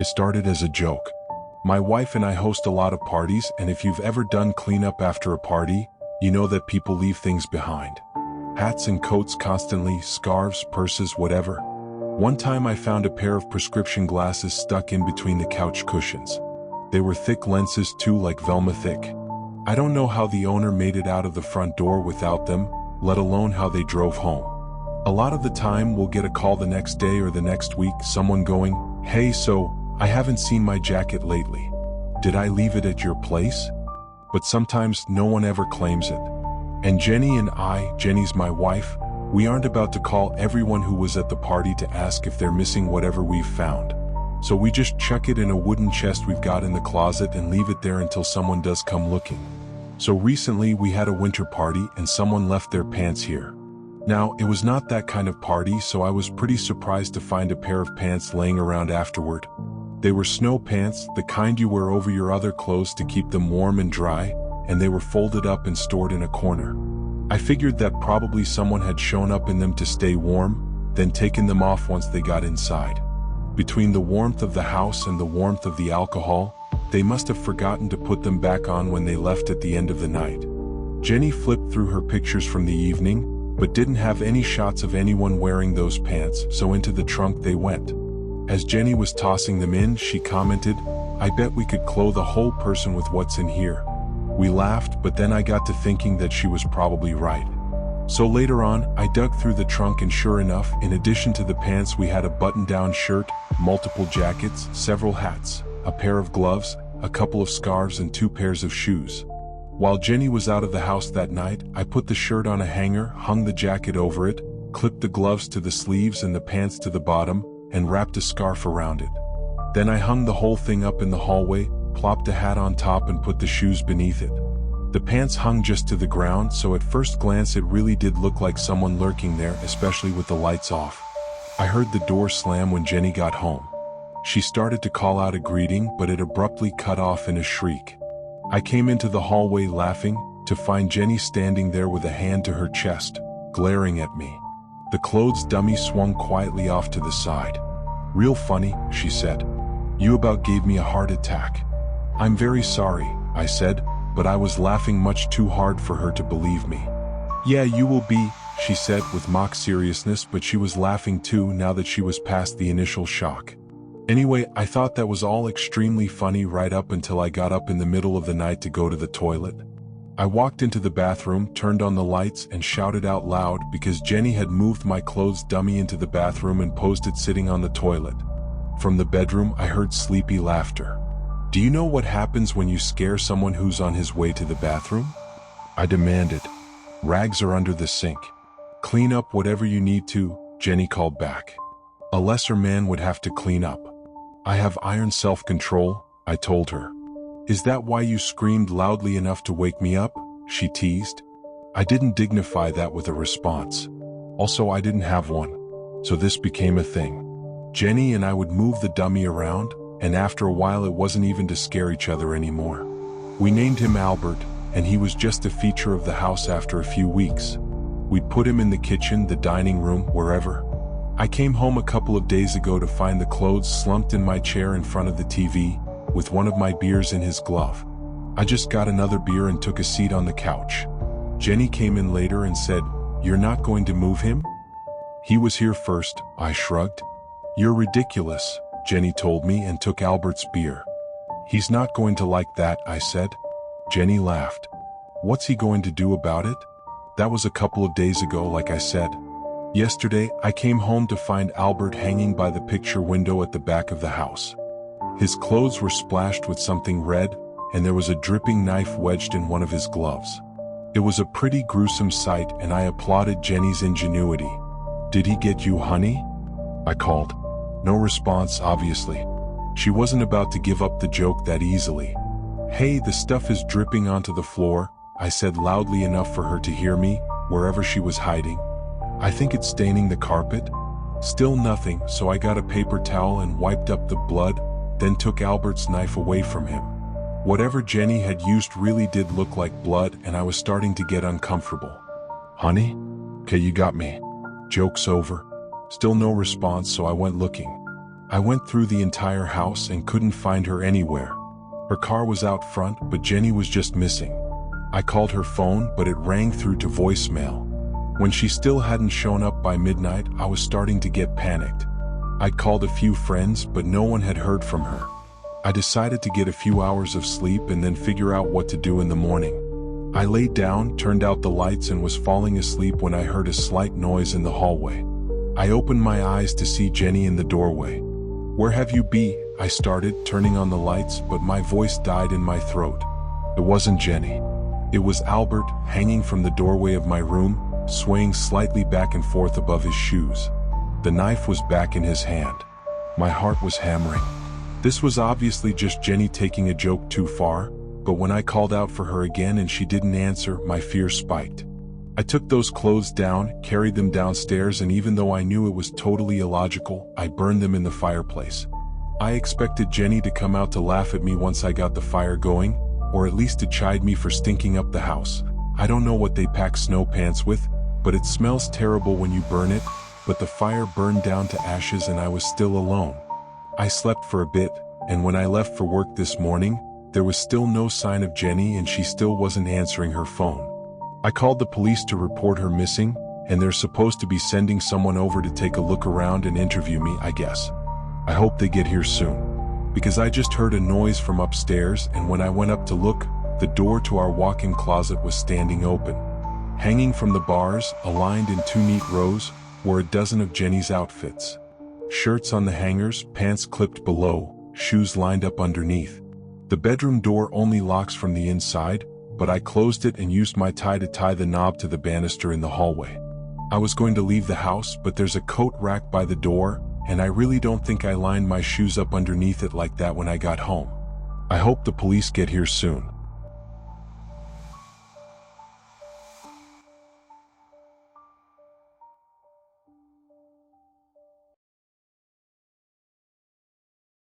It started as a joke. My wife and I host a lot of parties, and if you've ever done cleanup after a party, you know that people leave things behind. Hats and coats constantly, scarves, purses, whatever. One time I found a pair of prescription glasses stuck in between the couch cushions. They were thick lenses too, like Velma thick. I don't know how the owner made it out of the front door without them, let alone how they drove home. A lot of the time we'll get a call the next day or the next week, someone going, "Hey, so, I haven't seen my jacket lately. Did I leave it at your place?" But sometimes no one ever claims it. And Jenny and I, Jenny's my wife, we aren't about to call everyone who was at the party to ask if they're missing whatever we've found. So we just chuck it in a wooden chest we've got in the closet and leave it there until someone does come looking. So recently we had a winter party and someone left their pants here. Now, it was not that kind of party, so I was pretty surprised to find a pair of pants laying around afterward. They were snow pants, the kind you wear over your other clothes to keep them warm and dry, and they were folded up and stored in a corner. I figured that probably someone had shown up in them to stay warm, then taken them off once they got inside. Between the warmth of the house and the warmth of the alcohol, they must have forgotten to put them back on when they left at the end of the night. Jenny flipped through her pictures from the evening, but didn't have any shots of anyone wearing those pants, so into the trunk they went. As Jenny was tossing them in, she commented, "I bet we could clothe a whole person with what's in here." We laughed, but then I got to thinking that she was probably right. So later on, I dug through the trunk and sure enough, in addition to the pants we had a button-down shirt, multiple jackets, several hats, a pair of gloves, a couple of scarves and 2 pairs of shoes. While Jenny was out of the house that night, I put the shirt on a hanger, hung the jacket over it, clipped the gloves to the sleeves and the pants to the bottom, and wrapped a scarf around it. Then I hung the whole thing up in the hallway, plopped a hat on top and put the shoes beneath it. The pants hung just to the ground, so at first glance it really did look like someone lurking there, especially with the lights off. I heard the door slam when Jenny got home. She started to call out a greeting, but it abruptly cut off in a shriek. I came into the hallway laughing, to find Jenny standing there with a hand to her chest, glaring at me. The clothes dummy swung quietly off to the side. "Real funny," she said. "You about gave me a heart attack." "I'm very sorry," I said, but I was laughing much too hard for her to believe me. "Yeah, you will be," she said with mock seriousness, but she was laughing too now that she was past the initial shock. Anyway, I thought that was all extremely funny right up until I got up in the middle of the night to go to the toilet. I walked into the bathroom, turned on the lights, and shouted out loud because Jenny had moved my clothes dummy into the bathroom and posed it sitting on the toilet. From the bedroom, I heard sleepy laughter. "Do you know what happens when you scare someone who's on his way to the bathroom?" I demanded. "Rags are under the sink. Clean up whatever you need to," Jenny called back. "A lesser man would have to clean up." "I have iron self-control," I told her. "Is that why you screamed loudly enough to wake me up?" she teased. I didn't dignify that with a response. Also, I didn't have one. So this became a thing. Jenny and I would move the dummy around, and after a while it wasn't even to scare each other anymore. We named him Albert, and he was just a feature of the house after a few weeks. We'd put him in the kitchen, the dining room, wherever. I came home a couple of days ago to find the clothes slumped in my chair in front of the TV, with one of my beers in his glove. I just got another beer and took a seat on the couch. Jenny came in later and said, "You're not going to move him?" "He was here first," I shrugged. "You're ridiculous," Jenny told me and took Albert's beer. "He's not going to like that," I said. Jenny laughed. "What's he going to do about it?" That was a couple of days ago, like I said. Yesterday, I came home to find Albert hanging by the picture window at the back of the house. His clothes were splashed with something red, and there was a dripping knife wedged in one of his gloves. It was a pretty gruesome sight, and I applauded Jenny's ingenuity. "Did he get you, honey?" I called. No response, obviously. She wasn't about to give up the joke that easily. "Hey, the stuff is dripping onto the floor," I said loudly enough for her to hear me, wherever she was hiding. "I think it's staining the carpet." Still nothing, so I got a paper towel and wiped up the blood, then took Albert's knife away from him. Whatever Jenny had used really did look like blood, and I was starting to get uncomfortable. "Honey? Okay, you got me." Joke's over. Still no response, so I went looking. I went through the entire house and couldn't find her anywhere. Her car was out front, but Jenny was just missing. I called her phone, but it rang through to voicemail. When she still hadn't shown up by midnight, I was starting to get panicked. I'd called a few friends, but no one had heard from her. I decided to get a few hours of sleep and then figure out what to do in the morning. I laid down, turned out the lights, and was falling asleep when I heard a slight noise in the hallway. I opened my eyes to see Jenny in the doorway. "Where have you been?" I started, turning on the lights, but my voice died in my throat. It wasn't Jenny. It was Albert, hanging from the doorway of my room, swaying slightly back and forth above his shoes. The knife was back in his hand. My heart was hammering. This was obviously just Jenny taking a joke too far, but when I called out for her again and she didn't answer, my fear spiked. I took those clothes down, carried them downstairs, and even though I knew it was totally illogical, I burned them in the fireplace. I expected Jenny to come out to laugh at me once I got the fire going, or at least to chide me for stinking up the house. I don't know what they pack snow pants with, but it smells terrible when you burn it. But the fire burned down to ashes and I was still alone. I slept for a bit, and when I left for work this morning, there was still no sign of Jenny and she still wasn't answering her phone. I called the police to report her missing, and they're supposed to be sending someone over to take a look around and interview me, I guess. I hope they get here soon, because I just heard a noise from upstairs, and when I went up to look, the door to our walk-in closet was standing open. Hanging from the bars, aligned in 2 neat rows, were a dozen of Jenny's outfits. Shirts on the hangers, pants clipped below, shoes lined up underneath. The bedroom door only locks from the inside, but I closed it and used my tie to tie the knob to the banister in the hallway. I was going to leave the house, but there's a coat rack by the door, and I really don't think I lined my shoes up underneath it like that when I got home. I hope the police get here soon.